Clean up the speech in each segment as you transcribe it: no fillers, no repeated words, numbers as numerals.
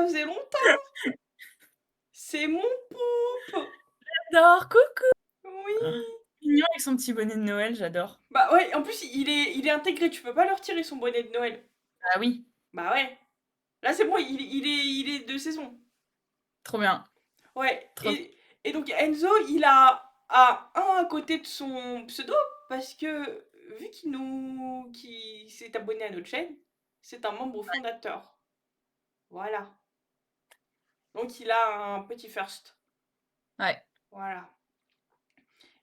faisait longtemps. C'est mon poupe. J'adore, coucou. Oui. Mignon avec son petit bonnet de Noël, j'adore. Bah ouais, en plus il est intégré, tu peux pas le retirer son bonnet de Noël. Ah oui, Bah ouais. Là c'est bon, il est de saison. trop bien. Ouais. Trop... Et donc Enzo, il a un à côté de son pseudo parce que vu qu'il s'est abonné à notre chaîne, c'est un membre fondateur. Voilà. Donc il a un petit first. Ouais. Voilà.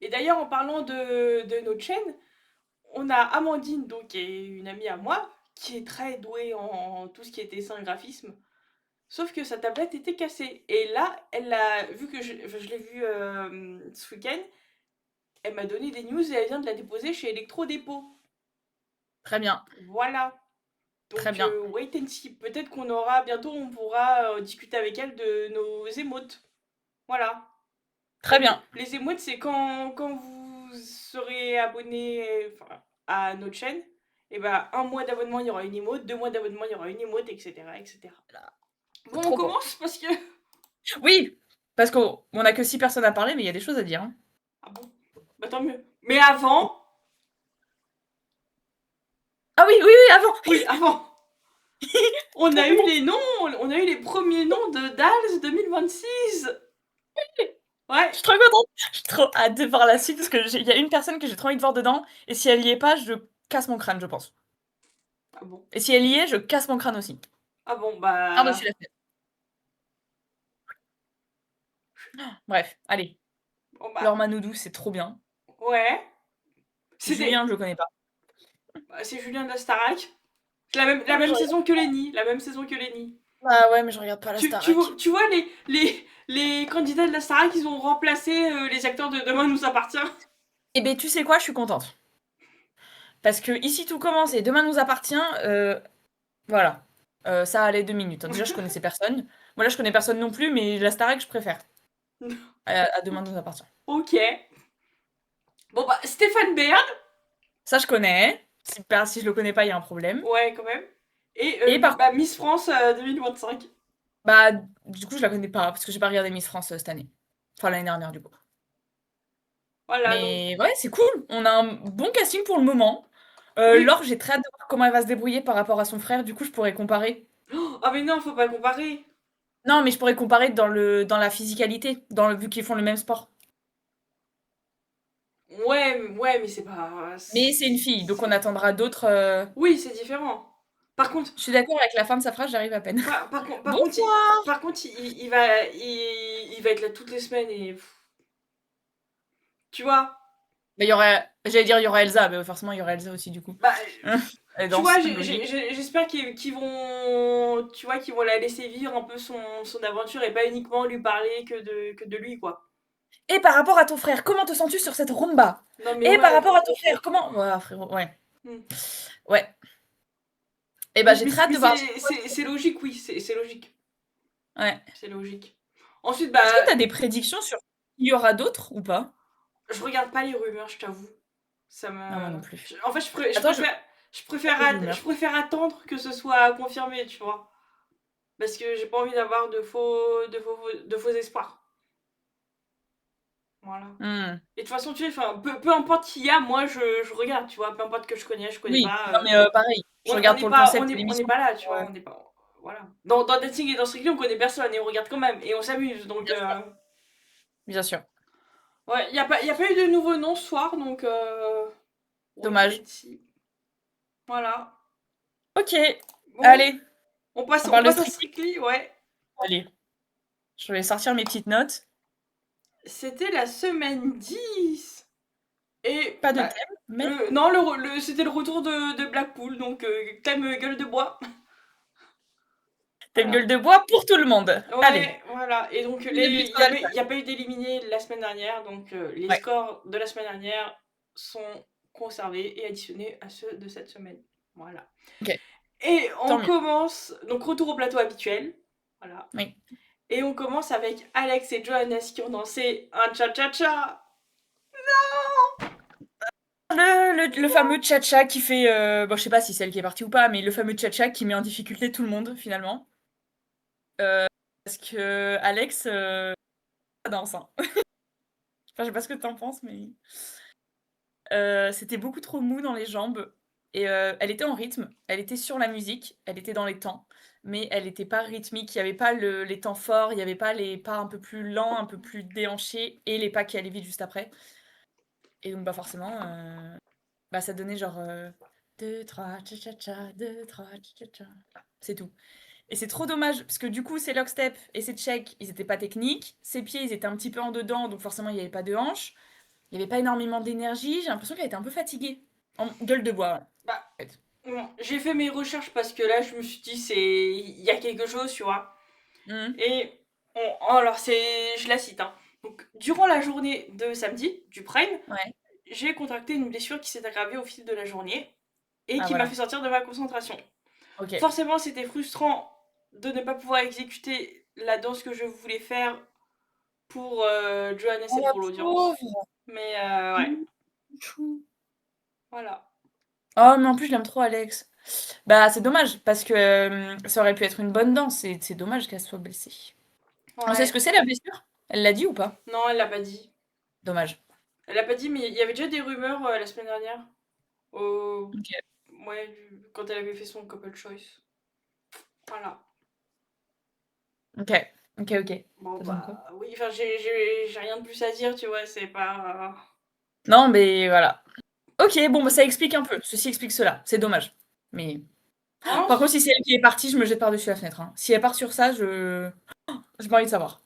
Et d'ailleurs, en parlant de notre chaîne, on a Amandine, donc qui est une amie à moi, qui est très douée en tout ce qui est dessin et graphisme. Sauf que sa tablette était cassée. Et là, elle a vu que je l'ai vue ce week-end, elle m'a donné des news et elle vient de la déposer chez Electro-Dépôt. Très bien. Voilà. Très Donc, bien. wait and see. Peut-être qu'on aura, bientôt, on pourra discuter avec elle de nos émotes. Voilà. Très Donc, bien. les émotes, c'est quand vous serez abonné à notre chaîne, et ben un mois d'abonnement, il y aura une émote, 2 mois d'abonnement, il y aura une émote, etc. etc. Bon, on Trop beau. commence parce que. Oui, parce qu'on a que 6 personnes à parler, mais il y a des choses à dire. Hein. Ah bon. Bah tant mieux. Mais avant. Ah oui, oui, oui, avant. Oui, avant. On a eu les noms, on a eu les premiers noms de DALS 2026. Ouais. Je suis trop contente. J'ai trop hâte de voir la suite parce que il y a une personne que j'ai trop envie de voir dedans. Et si elle y est pas, je casse mon crâne, je pense. Ah bon. Et si elle y est, je casse mon crâne aussi. Ah bon, Par-dessus bah. la fenêtre. Bref, allez. Bon, bah. Laure Manodou, c'est trop bien. Ouais. Julien, C'était. je le connais pas. Bah, c'est Julien de la Starac. La même Je regarde. saison que Lenny. La même saison que Lenny. Ah ouais, mais je regarde pas la Starac. Tu vois, les candidats de la Starac, ils ont remplacé les acteurs de Demain nous appartient. Eh ben, tu sais quoi, je suis contente. Parce que ici tout commence et demain nous appartient. Voilà. Ça allait 2 minutes. Hein. Déjà, je connaissais personne. Moi là, je connais personne non plus, mais la Starac, je préfère. À demain Ok. nous appartient. Ok. Bon, bah, Stéphane Bern. Ça, je connais. Si je le connais pas, il y a un problème. Ouais, quand même. Et Et par bah, Miss France 2025. Bah, du coup, je la connais pas parce que j'ai pas regardé Miss France cette année. Enfin, l'année dernière, du coup. Voilà, donc. Mais ouais, c'est cool. On a un bon casting pour le moment. Oui. Laure, j'ai très hâte de voir comment elle va se débrouiller par rapport à son frère. Du coup, je pourrais comparer. Oh, ah, mais non, faut pas comparer. Non, mais je pourrais comparer dans la physicalité, vu qu'ils font le même sport. Ouais, ouais, mais c'est pas. Mais c'est une fille, donc on attendra d'autres. Oui, c'est différent. Par contre, Je suis d'accord avec la fin de sa phrase, j'arrive à peine. par contre, Bonsoir. il va être là toutes les semaines et. Tu vois. Mais il y aurait, j'allais dire il y aura Elsa, mais forcément il y aura Elsa aussi du coup. Bah, Elle tu vois, danse, logique. j'espère qu'ils vont, tu vois, qu'ils vont la laisser vivre un peu son aventure et pas uniquement lui parler que de lui, quoi. Et par rapport à ton frère, comment te sens-tu sur cette rumba? Non, mais Et par ouais. rapport à ton frère, comment... Ouais, frérot, ouais. Hmm. Ouais. Et bah Mais, j'ai mais, très hâte mais de voir. c'est logique, oui, c'est logique. Ouais. C'est logique. Ensuite, bah, Est-ce que t'as des prédictions sur il y aura d'autres ou pas? je regarde pas les rumeurs, je t'avoue. Ça Non, moi me. non plus. En fait, je Attends, préfère, les rumeurs. je préfère attendre que ce soit confirmé, tu vois. Parce que j'ai pas envie d'avoir de faux espoirs. Voilà. Hmm. Et de toute façon, tu sais, enfin, peu importe qui y a, moi je regarde, tu vois, peu importe que je connais Oui, pas. non mais pareil. Je On regarde n'est pour le pas, concept de on n'est l'émission. pas là, tu vois, on n'est pas. Voilà. Dans Dating et dans Strictly, on connaît personne et on regarde quand même et on s'amuse, donc. Bien sûr. Bien sûr. Ouais, y a pas eu de nouveaux noms ce soir, donc. Wait Dommage. and see. Voilà. Ok. Bon, Allez, on on parle de passe à streak. Strictly, ouais. Allez. Je vais sortir mes petites notes. C'était la semaine 10. Et Pas de bah, thème, mais non, c'était le retour de Blackpool, donc thème gueule de bois. t'as une Voilà. gueule de bois pour tout le monde. Allez. Ouais, voilà. Et donc, Il n'habite il qu'en n'y a, Alsace. y a pas eu d'éliminés la semaine dernière, donc les Ouais. scores de la semaine dernière sont conservés et additionnés à ceux de cette semaine. Voilà. Ok. Et on Tant mieux. commence, donc retour au plateau habituel. Voilà. Oui. Et on commence avec Alex et Johannes qui ont dansé un cha-cha-cha. Le fameux tcha-tcha qui fait. Bon, je sais pas si c'est elle qui est partie ou pas, mais le fameux tcha-tcha qui met en difficulté tout le monde, finalement. Parce que Alex, ça danse, hein. Enfin, je sais pas ce que tu en penses, mais c'était beaucoup trop mou dans les jambes et elle était en rythme, elle était sur la musique, elle était dans les temps, mais elle était pas rythmique. Il y avait pas les temps forts, il y avait pas les pas un peu plus lents, un peu plus déhanchés et les pas qui allaient vite juste après et donc bah, forcément, bah, ça donnait genre, 2-3 cha cha cha, 2-3 cha cha cha. C'est tout et c'est trop dommage parce que du coup, ses lockstep et ses tchèques, ils étaient pas techniques. Ses pieds, ils étaient un petit peu en dedans, donc forcément, il y avait pas de hanches. Il y avait pas énormément d'énergie. J'ai l'impression qu'elle était un peu fatiguée. En gueule de bois, Bah, en fait. bon, j'ai fait mes recherches parce que là, je me suis dit, il y a quelque chose, tu vois. Mmh. Et alors, je la cite, hein. Donc, durant la journée de samedi, du Prime, Ouais. j'ai contracté une blessure qui s'est aggravée au fil de la journée et Ah qui m'a fait voilà. sortir de ma concentration. OK. Forcément, c'était frustrant de ne pas pouvoir exécuter la danse que je voulais faire pour Johannes Oh et la pour l'audience. pauvre! Mais ouais, Mmh, chou. voilà. Oh mais en plus je l'aime trop Alex. Bah, c'est dommage parce que, ça aurait pu être une bonne danse et c'est dommage qu'elle soit blessée. On sait ce Ouais. que c'est la blessure? Elle l'a dit ou pas? Non, elle l'a pas dit. Dommage. Elle l'a pas dit, mais il y avait déjà des rumeurs la semaine dernière. Au... OK. Ouais, quand elle avait fait son couple choice. Voilà. OK. OK, OK. Bon, Ça donne quoi? bah oui, enfin, j'ai rien de plus à dire, tu vois, c'est pas. Non, mais voilà. OK, bon, bah, ça explique un peu. Ceci explique cela. C'est dommage. Mais par contre, si c'est elle qui est partie, je me jette par-dessus la fenêtre, hein. Si elle part sur ça, j'ai pas envie de savoir.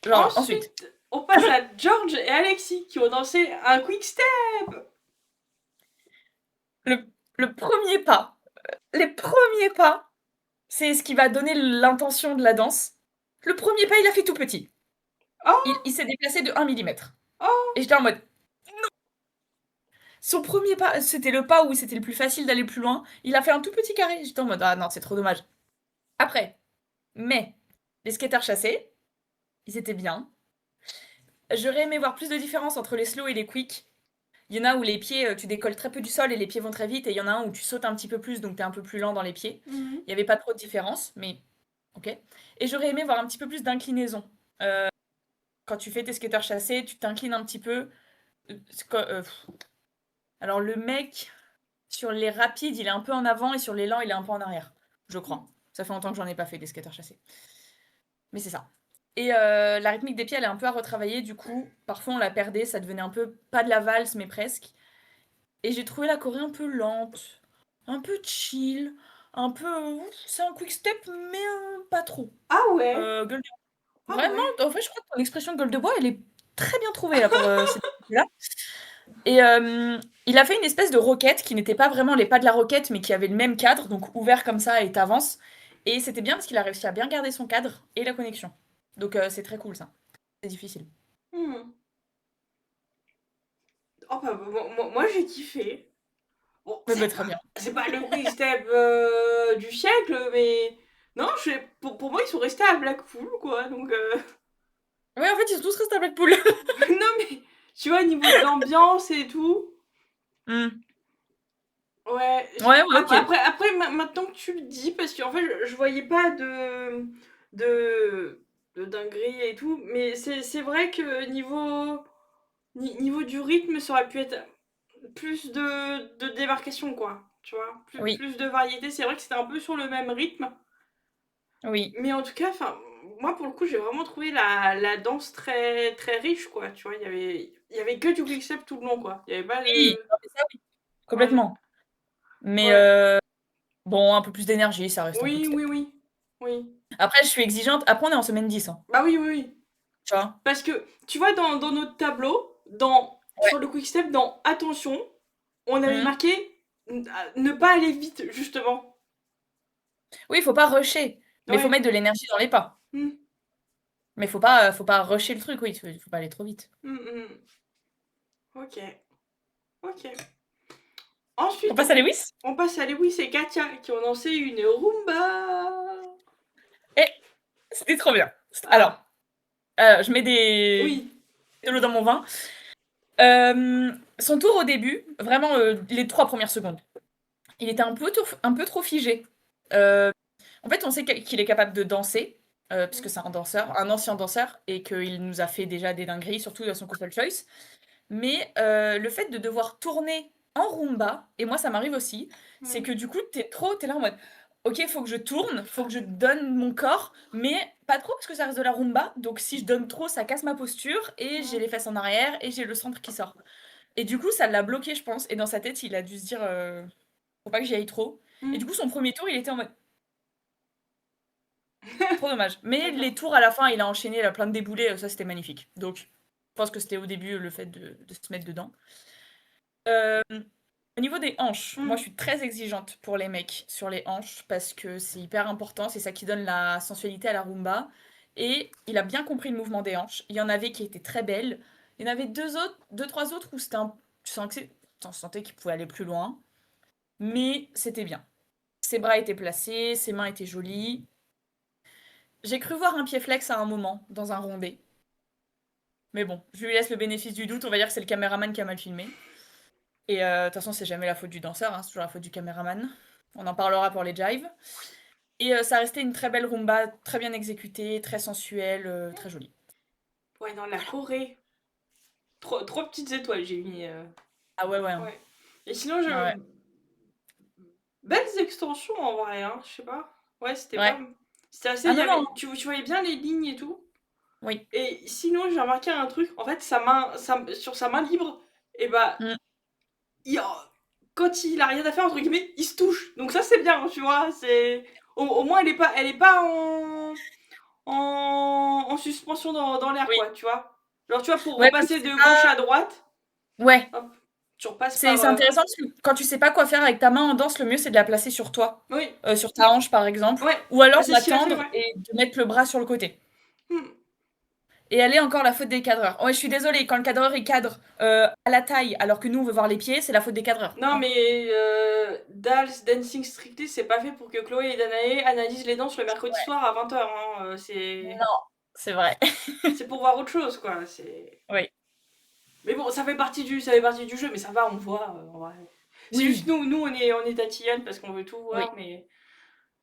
Genre, ensuite, Ensuite, on passe à George et Alexis qui ont dansé un quick step. le le 1er pas, les premiers pas, c'est ce qui va donner l'intention de la danse. Le 1er pas, il a fait tout petit. Il Oh, il s'est déplacé de 1 millimètre oh, et j'étais en mode son 1er pas, c'était le pas où c'était le plus facile d'aller plus loin. Il a fait un tout petit carré. J'étais en mode: «Ah non, c'est trop dommage». Après, mais les skateurs chassés, ils étaient bien. J'aurais aimé voir plus de différence entre les slow et les quick. Il y en a où les pieds, tu décolles très peu du sol et les pieds vont très vite et il y en a un où tu sautes un petit peu plus, donc tu es un peu plus lent dans les pieds. mhm. Il y avait pas trop de différence, mais OK. Et j'aurais aimé voir un petit peu plus d'inclinaison. Quand tu fais tes skateurs chassés, tu t'inclines un petit peu. C'est co alors le mec, sur les rapides, il est un peu en avant et sur les lents, il est un peu en arrière, je crois. Ça fait longtemps que j'en ai pas fait des skateurs chassés. Mais c'est ça. Et la rythmique des pieds, elle est un peu à retravailler, du coup, parfois on la perdait, ça devenait un peu pas de la valse, mais presque. Et j'ai trouvé la choré un peu lente, un peu chill, un peu, c'est un quick step, mais pas trop. Ah ouais, Gueule de ah vraiment, ouais. en fait, je crois que ton expression gueule de bois, elle est très bien trouvée là pour, cette là. Et il a fait une espèce de roquette qui n'était pas vraiment les pas de la roquette, mais qui avait le même cadre, donc ouvert comme ça et tu avances. Et c'était bien parce qu'il a réussi à bien garder son cadre et la connexion. Donc c'est très cool ça. C'est difficile. Hmm. Oh bah, moi j'ai kiffé. Bon, Mais bah, très bien. c'est pas le quick step du siècle, mais non, pour moi ils sont restés à Blackpool quoi, donc Ouais, en fait, ils sont tous restés à Blackpool. non mais tu vois au niveau de l'ambiance et tout. Mmh. Ouais, Ouais, ouais, OK. maintenant que tu le dis, parce qu'en fait, je voyais pas de, de dinguerie et tout, mais c'est vrai que niveau du rythme, ça aurait pu être plus de démarcation, quoi. Tu vois, Oui, plus de variété. C'est vrai que c'était un peu sur le même rythme, oui. mais en tout cas, enfin, moi pour le coup, j'ai vraiment trouvé la danse très, très riche, quoi. Tu vois, il y avait que du quick-step tout le long, quoi. Il y avait pas Oui, de. non, mais ça, oui, Ouais. complètement. Mais Ouais. bon, un peu plus d'énergie, ça reste un Oui, oui, quick-step. oui. Oui. Après, je suis exigeante. Après, on est en semaine 10, hein, Bah oui, oui, oui. tu vois? Parce que, tu vois, dans notre tableau, Ouais. sur le quick step, dans attention, on avait Mmh. marqué ne pas aller vite, justement. Oui, il faut pas rusher, mais il faut Ouais. mettre de l'énergie dans les pas. Hmm, Mais faut pas rusher le truc, oui, faut pas aller trop vite. hmm. Ok. Ok. On Ensuite, passe à Lewis? on passe à Lewis et Katia qui ont lancé une Roomba. Et c'était trop bien. Ah, Alors, je mets des oui. de l'eau dans mon vin. Son tour au début, vraiment, les 3 premières secondes, il était un peu trop figé. Heu, En fait, on sait qu'il est capable de danser, puisque Mm. c'est un danseur, un ancien danseur, et qu'il nous a fait déjà des dingueries, surtout dans son Couple Choice. Mais le fait de devoir tourner en rumba, et moi ça m'arrive aussi, c'est Mm. que du coup t'es là en mode ok, faut que je tourne, faut que je donne mon corps, mais pas trop parce que ça reste de la rumba, donc si je donne trop ça casse ma posture et j'ai Mm. les fesses en arrière et j'ai le centre qui sort. Et du coup ça l'a bloqué je pense, et dans sa tête il a dû se dire faut pas que j'y aille trop. Et du Mm. coup son premier tour il était en mode trop dommage. Mais D'accord. les tours à la fin il a enchaîné, il a plein de déboulés, ça c'était magnifique. Donc je pense que c'était au début le fait de se mettre dedans. Euh, Au niveau des hanches, moi je Mm. suis très exigeante pour les mecs sur les hanches parce que c'est hyper important, c'est ça qui donne la sensualité à la rumba. Et il a bien compris le mouvement des hanches. Il y en avait qui étaient très belles. Il y en avait deux, trois autres où c'était un... tu sentais qu'il pouvait aller plus loin. Mais c'était bien. Ses bras étaient placés, ses mains étaient jolies. J'ai cru voir un pied flex à un moment dans un rondé. Mais bon, je lui laisse le bénéfice du doute, on va dire que c'est le caméraman qui a mal filmé. Et de toute façon, c'est jamais la faute du danseur, hein, c'est toujours la faute du caméraman. On en parlera pour les jives. Et ça restait une très belle rumba, très bien exécutée, très sensuelle, très jolie. Ouais, dans la Corée, trop petites étoiles, j'ai mis. Ah ouais, ouais, hein. Ouais. Et sinon, Ouais, ouais. belles extensions en vrai, hein, je sais pas. Ouais, c'était pas. Ouais. C'était assez. Ah non, non. Tu voyais bien les lignes et tout. Oui. Et sinon, j'ai remarqué un truc. En fait, sur sa main libre, et bah, Mm. il- quand il a rien à faire, entre guillemets, il se touche. Donc ça, c'est bien, tu vois. Au moins, elle est pas en suspension dans l'air, Oui. quoi, tu vois. Genre, tu vois, pour Ouais, quand tu repasser sais de gauche pas. à droite, Ouais. hop, tu repasses C'est par. c'est intéressant parce que quand tu sais pas quoi faire avec ta main en danse, le mieux c'est de la placer sur toi. Oui, Sur ta hanche par exemple. ouais. Ou alors Bah, c'est ce qu'il a fait, d'attendre ouais. et de mettre le bras sur le côté. Hmm. Et elle est encore la faute des cadreurs. Ouais, je suis désolée, quand le cadreur il cadre à la taille alors que nous on veut voir les pieds, c'est la faute des cadreurs, Non, hein. mais Dals Dancing Strictly, c'est pas fait pour que Chloé et Danae analysent les danses le mercredi soir à 20h. Hein. Non, c'est vrai. C'est pour voir autre chose, quoi. Oui. Mais bon, ça fait partie du jeu, mais ça va, on voit. En vrai. C'est juste Oui, nous on est tatillonnes parce qu'on veut tout oui. voir, mais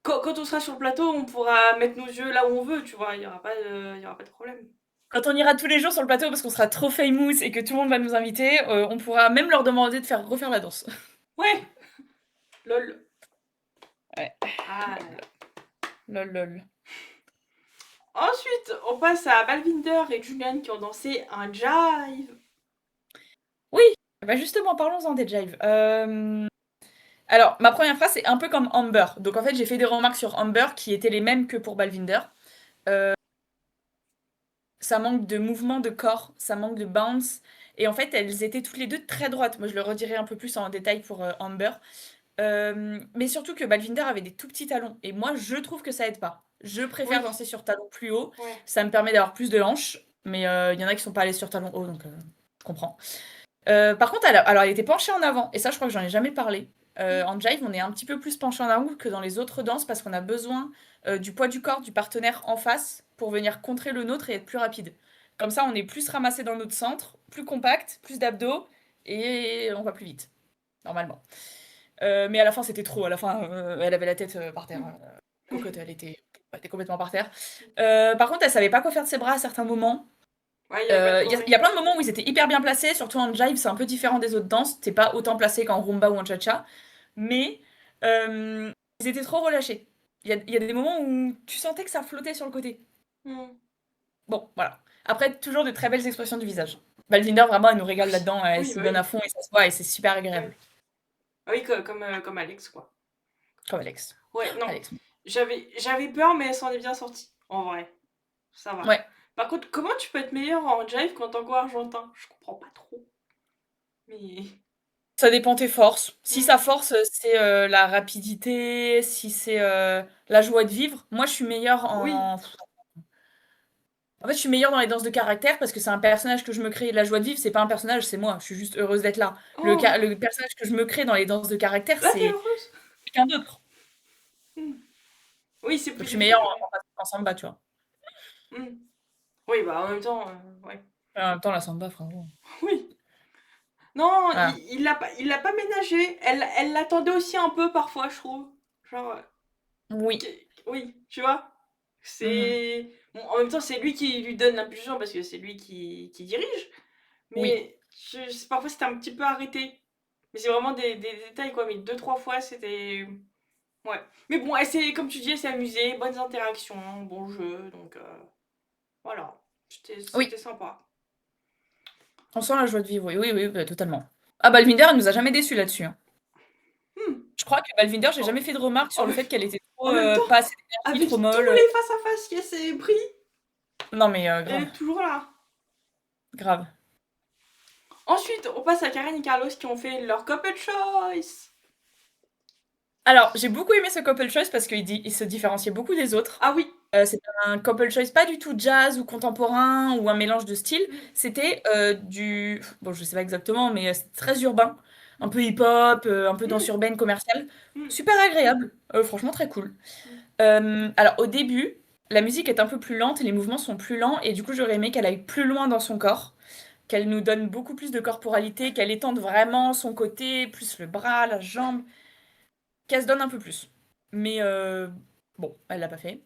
quand on sera sur le plateau, on pourra mettre nos yeux là où on veut, tu vois. Il y aura pas de problème. Quand on ira tous les jours sur le plateau parce qu'on sera trop famous et que tout le monde va nous inviter, on pourra même leur demander de faire refaire la danse. Ouais, lol. Ouais. Ah. Lol, lol. Ensuite, on passe à Balvinder et Julian qui ont dansé un jive. Oui, bah justement, parlons-en des jives. Alors, ma première phrase, c'est un peu comme Amber. Donc en fait, j'ai fait des remarques sur Amber qui étaient les mêmes que pour Balvinder. Ça manque de mouvement de corps, ça manque de bounce. Et en fait, elles étaient toutes les deux très droites. Moi, je le redirai un peu plus en détail pour Amber. Mais surtout que Balvinder avait des tout petits talons. Et moi, je trouve que ça aide pas. Je préfère Oui, danser sur talons plus hauts. ouais. Ça me permet d'avoir plus de hanches. Mais il y en a qui sont pas allés sur talons hauts, donc je comprends. Par contre, alors elle était penchée en avant. Et ça, je crois que j'en ai jamais parlé. Mm. En jive, on est un petit peu plus penché en avant que dans les autres danses parce qu'on a besoin du poids du corps du partenaire en face pour venir contrer le nôtre et être plus rapide. Comme ça, on est plus ramassé dans notre centre, plus compact, plus d'abdos et on va plus vite, normalement. Mais à la fin, c'était trop. À la fin, elle avait la tête par terre. La cocotte, elle était complètement par terre. Par contre, elle savait pas quoi faire de ses bras à certains moments. Ouais, il y avait pas de Il y a Corée. plein de moments où ils étaient hyper bien placés, surtout en jive, c'est un peu différent des autres danses. T'es pas autant placé qu'en rumba ou en cha-cha. Mais euh, ils étaient trop relâchés. Il y a des moments où tu sentais que ça flottait sur le côté. Mm. Bon, voilà. Après, toujours de très belles expressions du visage. Balvinder, vraiment, elle nous régale là-dedans. Elle Oui, s'y bah donne oui. à fond et ça se voit et c'est super Ouais. agréable. Ah oui, comme Alex, quoi. Comme Alex. Ouais, non. Alex. J'avais peur, mais elle s'en est bien sortie. En vrai. Ça va. Ouais. Par contre, comment tu peux être meilleur en jive qu'en tango argentin? Je comprends pas trop. Mais. Ça dépend tes forces. Si Mm. sa force, c'est la rapidité, si c'est la joie de vivre. Moi, je suis meilleure Oui. en... En fait, je suis meilleure dans les danses de caractère parce que c'est un personnage que je me crée. La joie de vivre, c'est pas un personnage, c'est moi. Je suis juste heureuse d'être là. Oh, Le personnage que je me crée dans les danses de caractère, là t'es c'est heureuse. quelqu'un d'autre. Mm. Oui, c'est Donc plus je suis meilleure difficile. Ouais. en samba, tu vois. Mm. Oui, bah en même temps, ouais. En même temps, la samba, frérot. Oui. Non, Voilà. il l'a pas ménagé. Elle l'attendait aussi un peu parfois, je trouve. Genre, Oui. Oui, tu vois? Mmh. C'est bon, en même temps, c'est lui qui lui donne l'impulsion parce que c'est lui qui dirige, Oui, mais parfois c'était un petit peu arrêté. Mais c'est vraiment des détails, quoi. Mais deux, trois fois, c'était. Ouais. Mais bon, comme tu dis, elle s'est amusée, bonnes interactions, bon jeu, donc voilà. oui, C'était sympa. on sent la joie de vivre, oui, oui, oui, bah, totalement. Ah, Balvinder, elle nous a jamais déçus là-dessus, hein. Hmm. Je crois que Balvinder, j'ai En, jamais fait de remarque sur en le même fait qu'elle était trop, en même temps, pas assez d'énergie, avec trop tous molle, les face-à-face qu'elle s'est pris, non mais elle grave, est toujours là. grave. Ensuite, on passe à Karen et Carlos qui ont fait leur couple choice. Alors, j'ai beaucoup aimé ce couple choice parce qu'il se différenciait beaucoup des autres. Ah oui. C'était un couple choice pas du tout jazz ou contemporain ou un mélange de styles. Hmm. C'était du... Bon, je sais pas exactement, mais c'est très urbain. Un peu hip-hop, un peu danse Hmm. urbaine commerciale. Hmm. Super agréable. Franchement, très cool. Hmm. Alors, au début, la musique est un peu plus lente et les mouvements sont plus lents. Et du coup, j'aurais aimé qu'elle aille plus loin dans son corps. Qu'elle nous donne beaucoup plus de corporalité, qu'elle étende vraiment son côté, plus le bras, la jambe, qu'elle se donne un peu plus. Mais bon, elle l'a pas fait.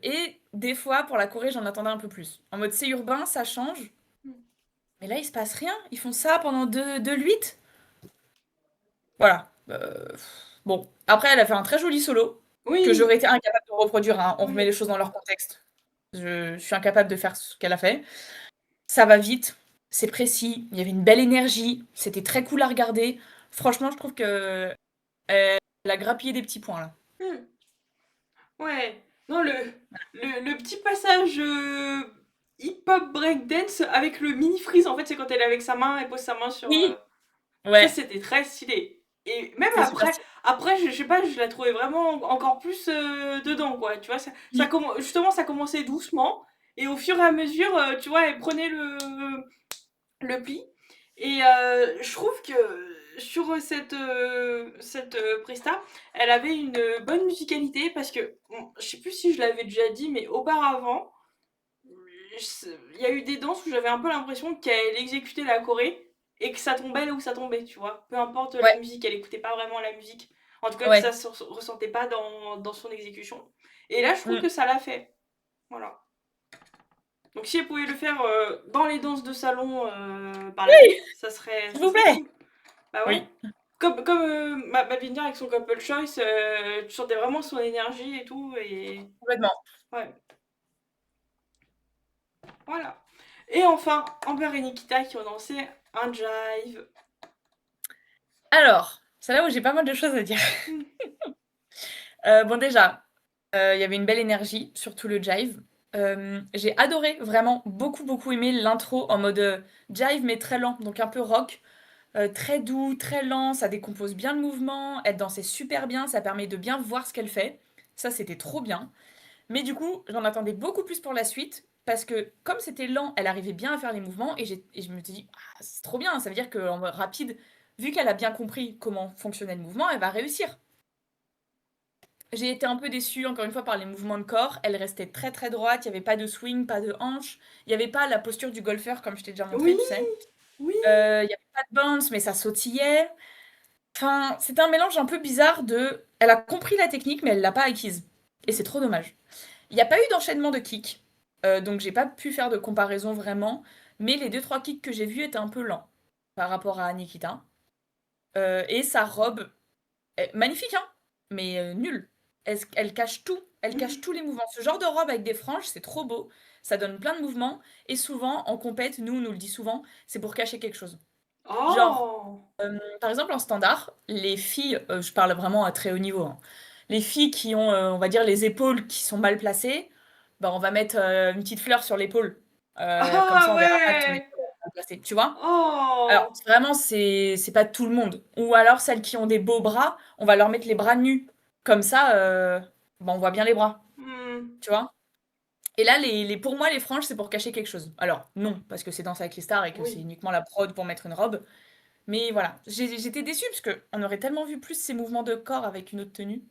Et des fois, pour la Corée, j'en attendais un peu plus. En mode, c'est urbain, ça change. Mais là, il se passe rien. Ils font ça pendant de l'huit. Voilà. Bon. Après, elle a fait un très joli solo que Oui. j'aurais été incapable de reproduire, hein. On remet Oui. les choses dans leur contexte. Je suis incapable de faire ce qu'elle a fait. Ça va vite, c'est précis, il y avait une belle énergie, c'était très cool à regarder. Franchement, je trouve que elle a grappillé des petits points là. Hmm. Ouais. Non, le petit passage hip-hop breakdance avec le mini freeze, en fait, c'est quand elle est avec sa main, elle pose sa main sur. Oui, Ça, ouais, c'était très stylé. Et même c'est super stylé. après, je sais pas, je la trouvais vraiment encore plus dedans, quoi. Tu vois, Mm. justement, ça commençait doucement. Et au fur et à mesure, tu vois, elle prenait le pli. Et je trouve que sur cette presta, elle avait une bonne musicalité parce que, bon, je sais plus si je l'avais déjà dit, mais auparavant, il y a eu des danses où j'avais un peu l'impression qu'elle exécutait la choré et que ça tombait là où ça tombait, tu vois. Peu importe la Ouais, musique, elle écoutait pas vraiment la musique. En tout cas, que ça ouais. se ressentait pas dans son exécution. Et là, je trouve Mm. que ça l'a fait. Voilà. Donc si elle pouvait le faire dans les danses de salon par la Oui, suite, s'il ça vous serait plaît. cool. Bah ouais. Oui, Comme Balvinder avec son couple choice, tu sentais vraiment son énergie et tout. Et complètement. ouais, voilà. Et enfin, Amber et Nikita qui ont dansé un jive. Alors, c'est là où j'ai pas mal de choses à dire. Hmm. Bon déjà, il y avait une belle énergie, surtout le jive. J'ai adoré, vraiment beaucoup, beaucoup aimé l'intro en mode jive mais très lent, donc un peu rock. Très doux, très lent, ça décompose bien le mouvement, elle dansait super bien, ça permet de bien voir ce qu'elle fait. Ça, c'était trop bien. Mais du coup, j'en attendais beaucoup plus pour la suite, parce que comme c'était lent, elle arrivait bien à faire les mouvements, et je me suis dit, ah, c'est trop bien, ça veut dire qu'en mode rapide, vu qu'elle a bien compris comment fonctionnait le mouvement, elle va réussir. J'ai été un peu déçue, encore une fois, par les mouvements de corps. Elle restait très très droite, il n'y avait pas de swing, pas de hanche, il n'y avait pas la posture du golfeur, comme je t'ai déjà montré, Oui, tu sais. oui. Il n'y avait pas de bounce, mais ça sautillait. Enfin, c'était un mélange un peu bizarre de... Elle a compris la technique, mais elle l'a pas acquise. Et c'est trop dommage. Il n'y a pas eu d'enchaînement de kicks, donc j'ai pas pu faire de comparaison vraiment, mais les deux trois kicks que j'ai vus étaient un peu lents par rapport à Nikita. Et sa robe, magnifique, hein, mais nulle. Elle cache tout, elle cache tous les mouvements. Ce genre de robe avec des franges, c'est trop beau, ça donne plein de mouvements, et souvent, en compète, nous, on nous le dit souvent, c'est pour cacher quelque chose. Genre, Oh. par exemple, en standard, les filles, je parle vraiment à très haut niveau, hein, les filles qui ont, on va dire, les épaules qui sont mal placées, bah, on va mettre une petite fleur sur l'épaule. Comme ça, Ah on verra pas que ton ouais. épaule est mal placée, tu vois? Alors, Oh. vraiment, c'est pas tout le monde. Ou alors, celles qui ont des beaux bras, on va leur mettre les bras nus. Comme ça, bah, on voit bien les bras, Hmm. tu vois? Et là, pour moi, les franges, c'est pour cacher quelque chose. Alors, non, parce que c'est Danse avec les stars et que c'est Oui. uniquement la prod pour mettre une robe. Mais voilà, j'étais déçue parce qu'on aurait tellement vu plus ces mouvements de corps avec une autre tenue.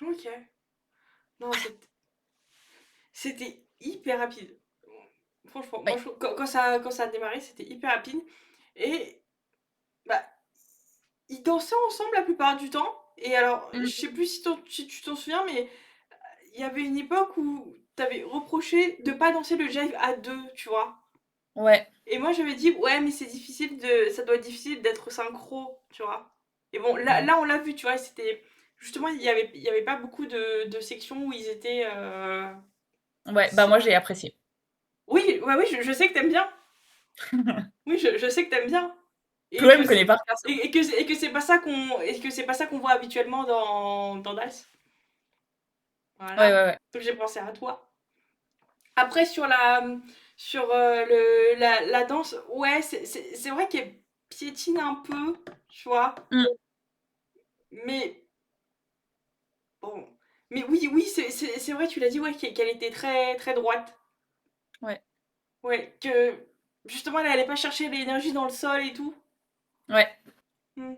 Ok. Non, c'était hyper rapide. Franchement, moi, Oui, quand ça a démarré, c'était hyper rapide. Et bah, ils dansaient ensemble la plupart du temps. Et alors, je Mmh. sais plus si tu t'en souviens, mais il y avait une époque où t'avais reproché de pas danser le jive à deux, tu vois. Ouais. Et moi, j'avais dit, ouais, mais c'est difficile ça doit être difficile d'être synchro, tu vois. Et bon, Mmh. là on l'a vu, tu vois, c'était, justement, il y avait pas beaucoup de sections où ils étaient, Ouais, bah, moi, j'ai apprécié. oui, ouais, oui, je sais que t'aimes bien. Oui, je sais que t'aimes bien. Et Chloé que me connaît c'est, par cœur, ça. et que c'est pas ça qu'on voit habituellement dans Dals. Ouais, Voilà. ouais, ouais. Donc j'ai pensé à toi. Après, sur la danse, ouais, c'est vrai qu'elle piétine un peu, tu vois. Mmh. Mais bon. Mais oui, oui, c'est vrai, tu l'as dit, ouais, qu'elle était très, très droite. Ouais. Ouais, que justement, elle allait pas chercher l'énergie dans le sol et tout. Ouais. Hmm,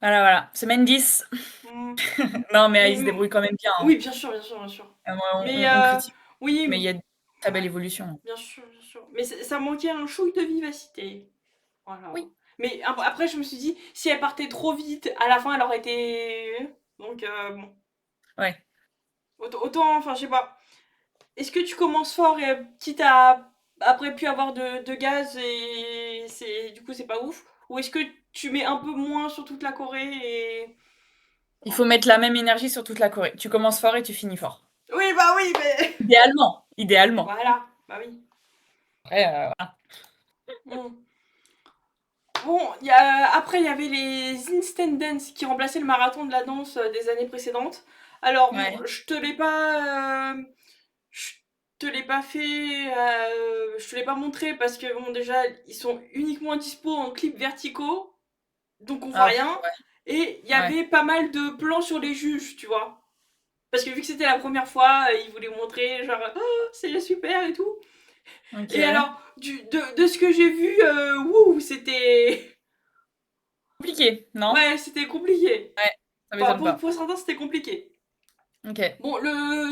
Voilà, voilà. Semaine 10. hmm. Non, mais Mais il se débrouille quand même bien, hein. oui, bien sûr, bien sûr, bien sûr. Moi, Mais on critique, oui, mais il y a de très belle ouais, évolution. bien sûr, bien sûr. Mais ça manquait un chouille de vivacité. Voilà. Oui. Mais après, je me suis dit, si elle partait trop vite, à la fin, elle aurait été. Donc, bon. Ouais. Autant, enfin, je sais pas. Est-ce que tu commences fort et quitte à après pu avoir de gaz et du coup c'est pas ouf? Ou est-ce que tu mets un peu moins sur toute la Corée et. Il faut mettre la même énergie sur toute la Corée. Tu commences fort et tu finis fort. Oui, bah oui, mais. Idéalement, idéalement. Voilà, bah oui. Après, voilà. Mm. Bon, après il y avait les instant dance qui remplaçaient le marathon de la danse des années précédentes. Alors, bon, Ouais. je te l'ai pas fait, je te l'ai pas montré parce que bon déjà ils sont uniquement dispo en clips verticaux, donc on voit Ah, rien. Et il y ouais, ouais. avait pas mal de plans sur les juges, tu vois. Parce que vu que c'était la première fois, ils voulaient montrer genre oh, c'est super et tout. Et OK. alors de ce que j'ai vu, wouh, c'était Compliqué, non? ouais, c'était compliqué. Ouais, ça Bah, m'étonne pas. pour certains, c'était compliqué. OK, Bon,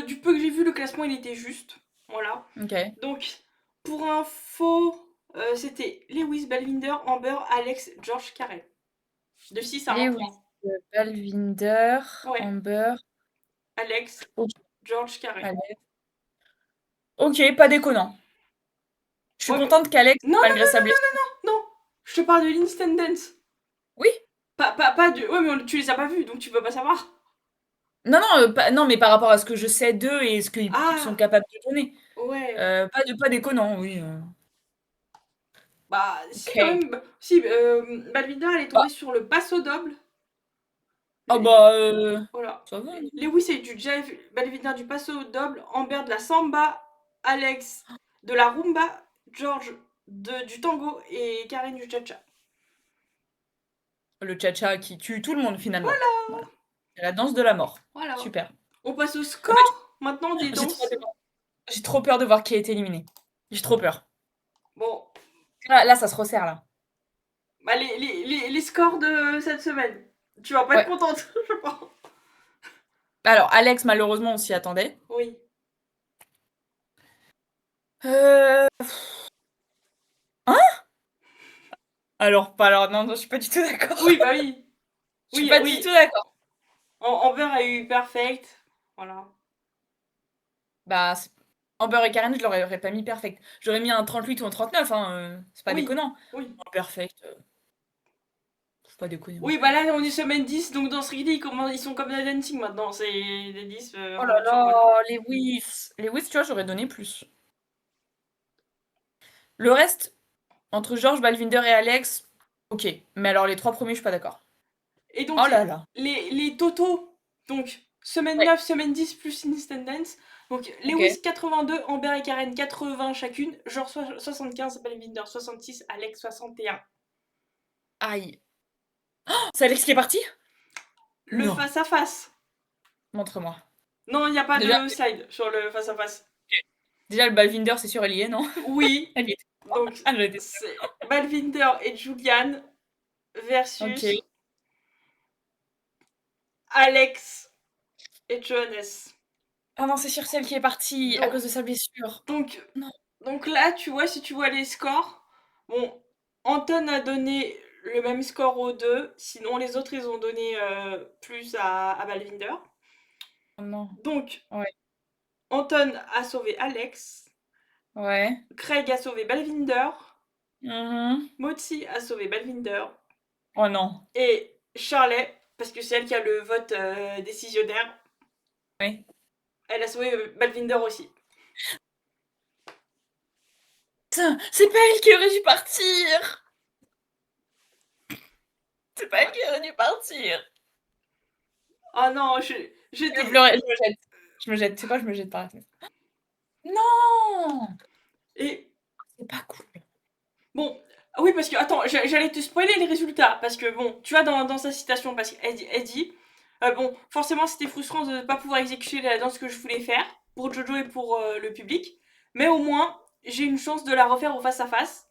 du peu que j'ai vu, le classement, il était juste. Voilà. OK. Donc, pour info, c'était Lewis, Balvinder, Amber, Alex, George, Karen. De 6 à un Lewis, point. Balwinder, Ouais. Amber. Alex, OK, George, Karen. Alex. OK, pas déconnant. Je suis Ouais, mais. contente qu'Alex, Non, non, malgré non, sa non, non, blessure. non, non. Je te parle de l'Instant Dance. Oui. Pas de. Ouais, mais tu les as pas vus, donc tu peux pas savoir. Non, non, pas non, mais par rapport à ce que je sais d'eux et ce qu'ils sont Ah, capables de donner. ouais. Pas déconnant, oui, Bah, si, quand OK. même. Si, Balvinder, elle est Bah, tombée sur le passo double. ah bah, Voilà. ça va, non? Lewis c'est du jive, Balviner du passo double, Amber de la samba, Alex de la rumba, George du tango et Karen du cha-cha. Le tcha-tcha qui tue tout le monde finalement. Voilà, Voilà. C'est la danse de la mort. voilà. Super. On passe au Ah bah, score maintenant des danses. j'ai trop peur de voir qui a été éliminé. J'ai trop peur. Bon, Là, ça se resserre là. bah les scores de cette semaine. Tu vas pas être Ouais. contente, je pense. Alors Alex, malheureusement, on s'y attendait. Oui. Heu, hein? Alors non, non, je suis pas du tout d'accord. Oui, bah oui. Je suis Oui, pas du tout oui. d'accord. Amber a eu perfect. Voilà. Bah, Amber et Karen, je leur aurais pas mis perfect. J'aurais mis un 38 ou un 39, hein, c'est pas Oui, déconnant. oui. Un perfect, faut pas déconner non Oui, bah plus. là, on est semaine 10, donc dans ce Strictly, ils sont comme dans Dancing maintenant. C'est des 10 Oh en là voiture, voilà. là, Lewis, tu vois, j'aurais donné plus. Le reste, entre Georges, Balwinder et Alex, OK. Mais alors les 3 premiers, je suis pas d'accord. Et donc, Oh là là. les totaux, donc semaine Ouais, 9, semaine 10 plus Instant Dance. Donc, OK. Lewis 82, Amber et Karen 80 chacune, genre 75, Balvinder 66, Alex 61. Aïe. C'est Alex qui est parti? Le Non. face-à-face. Montre-moi. Non, il n'y a pas Déjà de slide sur le face-à-face. déjà le Balwinder, c'est sûr, elle y est, non? Oui, Elle y était. donc Ah, j'aurais été sûre. c'est Balvinder et Julian OK. versus Alex et Johannes. Ah non, c'est sûr, c'est elle qui est partie à Donc, cause de sa blessure. donc, Non. donc là, tu vois, si tu vois les scores, bon, Anton a donné le même score aux deux. Sinon, les autres, ils ont donné plus à Balvinder. Oh non. Donc, Ouais. Anton a sauvé Alex. Ouais. Craig a sauvé Balvinder. Mhm. Motsi a sauvé Balvinder. Oh non. Et Charlet, parce que c'est elle qui a le vote décisionnaire, Oui. elle a sauvé Balvinder aussi. Putain, c'est pas elle qui aurait dû partir. C'est pas elle qui aurait dû partir. Oh non, Je vais pleurer, je me jette. Je me jette. Tu sais quoi, je me jette par la fenêtre. Non. Et C'est pas cool. bon, oui, parce que, attends, j'allais te spoiler les résultats, parce que, bon, tu vois, dans sa citation, parce qu'elle dit bon, forcément, c'était frustrant de ne pas pouvoir exécuter la danse que je voulais faire, pour Jojo et pour le public, mais au moins, j'ai une chance de la refaire au face-à-face,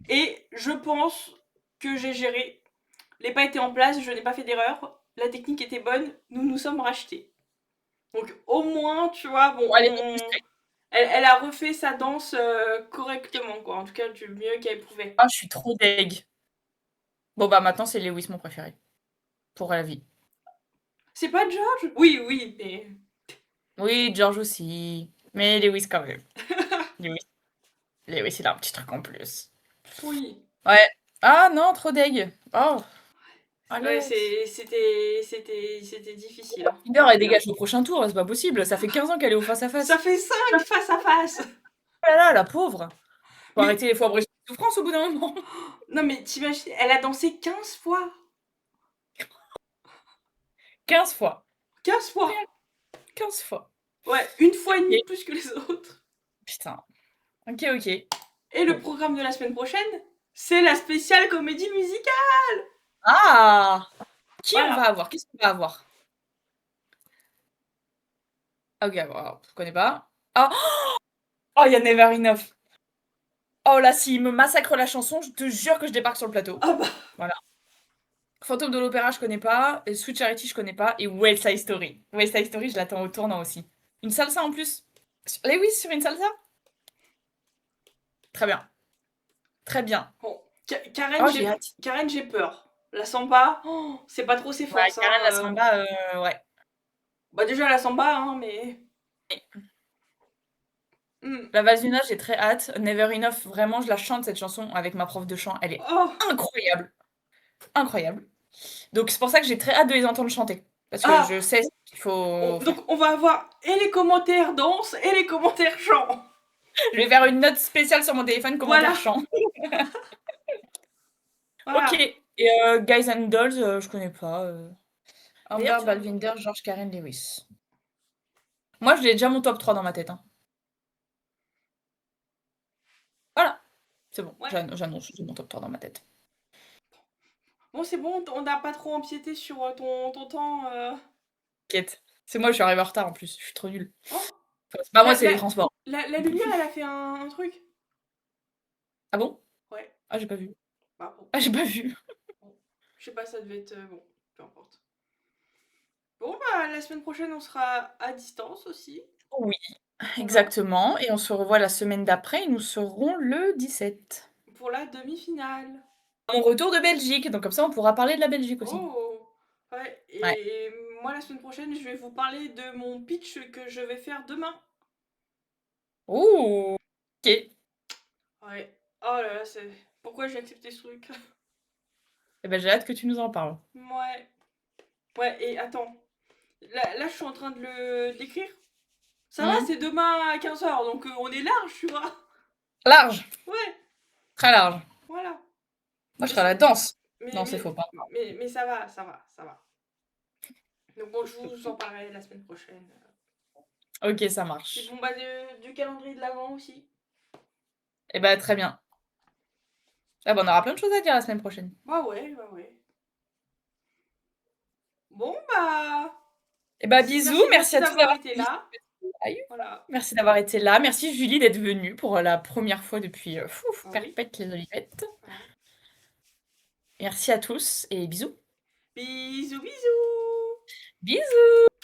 et je pense que j'ai géré. Les pas étaient en place, je n'ai pas fait d'erreur, la technique était bonne, nous nous sommes rachetés. Donc, au moins, tu vois, bon, Bon, elle était frustrée. elle a refait sa danse correctement, quoi, en tout cas, du mieux qu'elle pouvait. Ah, je suis trop deg. Bon, bah maintenant, c'est Lewis mon préféré. Pour la vie. C'est pas George? Oui, oui, mais. Oui, George aussi. Mais Lewis quand même. Lewis, Lewis, il a un petit truc en plus. Oui. Ouais. Ah non, trop deg. Oh, Ouais, Alex. c'était difficile. Hein. Tinder, elle dégage au prochain tour, c'est pas possible. Ça fait 15 ans qu'elle est au Ça face-à-face. fait 5 face à face! Oh là là, la pauvre. Faut Mais. arrêter, faut abréger les souffrances au bout d'un moment. Non, mais t'imagines, elle a dansé 15 fois! 15 fois. 15 fois! 15 fois. Ouais, une fois et demie Ok. de plus que les autres. Putain. Ok, ok. Et le Bon. programme de la semaine prochaine, c'est la spéciale comédie musicale! Ah! Qui on va Voilà. avoir? Qu'est-ce qu'on va avoir? Ah, ok, alors, je connais pas. Ah! Oh, il y a Never Enough. Oh là, s'il me massacre la chanson, je te jure que je débarque sur le plateau. Ah bah. Voilà. Fantôme de l'Opéra, je connais pas. Et Sweet Charity, je connais pas. Et West Side Story. West Side Story, je l'attends au tournant aussi. Une salsa en plus. Lewis sur une salsa? Très bien. Très bien. Bon. Oh, j'ai hâte. Karen, j'ai peur. La samba, oh, c'est pas trop ses Ouais, forces. Karen la Hein. samba, ouais. Bah, déjà la samba, hein, mais. La Valsuna, j'ai très hâte. Never Enough, vraiment, je la chante cette chanson avec ma prof de chant. Elle est Oh! incroyable. Incroyable. Donc c'est pour ça que j'ai très hâte de les entendre chanter. Parce que Ah! je sais ce qu'il faut Donc faire. on va avoir et les commentaires danse et les commentaires chant. Je vais faire une note spéciale sur mon téléphone, Voilà. commentaire chant. Ok. Voilà. Et Guys and Dolls, je connais pas. D'ailleurs, Amber, tu vas. Balvinder, George, Karen, Lewis. Moi, j'ai déjà mon top 3 dans ma tête. Hein. Voilà. C'est bon. Ouais. J'annonce, j'ai mon top 3 dans ma tête. Bon, c'est bon, on n'a pas trop empiété sur ton temps. T'inquiète. C'est moi, je suis arrivée en retard en plus. Je suis trop nulle. Oh! Enfin, c'est pas moi, La, c'est les la, transports. la lumière, elle a fait un truc. Ah bon? Ouais. Ah, j'ai pas vu. Bah, bon. Ah, j'ai pas vu. Bon. Je sais pas, ça devait être. Bon, peu importe. Bon, bah, la semaine prochaine, on sera à distance aussi. Oui, Voilà. exactement. Et on se revoit la semaine d'après. Et nous serons le 17. Pour la demi-finale. Mon retour de Belgique. Donc comme ça, on pourra parler de la Belgique aussi. Oh! Ouais. Ouais. Et moi, la semaine prochaine, je vais vous parler de mon pitch que je vais faire demain. Ouh. Ok. Ouais. Oh là là, c'est. Pourquoi j'ai accepté ce truc? Eh ben, j'ai hâte que tu nous en parles. Ouais. Ouais, et attends. Là, je suis en train de le d'écrire. Ça va, Mmh. c'est demain à 15h, donc on est large, tu vois. Large. Ouais, Très large. voilà. Moi, je Mais, serai à la danse. mais, Non, c'est faux, mais, pas. mais ça va, ça va, ça va. Donc bon, je vous en parlerai la semaine prochaine. Ok, ça Puis marche. bon, bah, du calendrier de l'avant aussi. Eh ben, très bien. Ah ben, on aura plein de choses à dire la semaine prochaine. Bah ouais, bah ouais. Bon, bah. Eh ben, bisous. Merci Merci à tous d'avoir d'avoir été suivi. là. Voilà. Merci d'avoir été là. Merci Julie d'être venue pour la première fois depuis Ah oui. Perpète les Olivettes. Voilà. Merci à tous et bisous. Bisous, bisous. Bisous!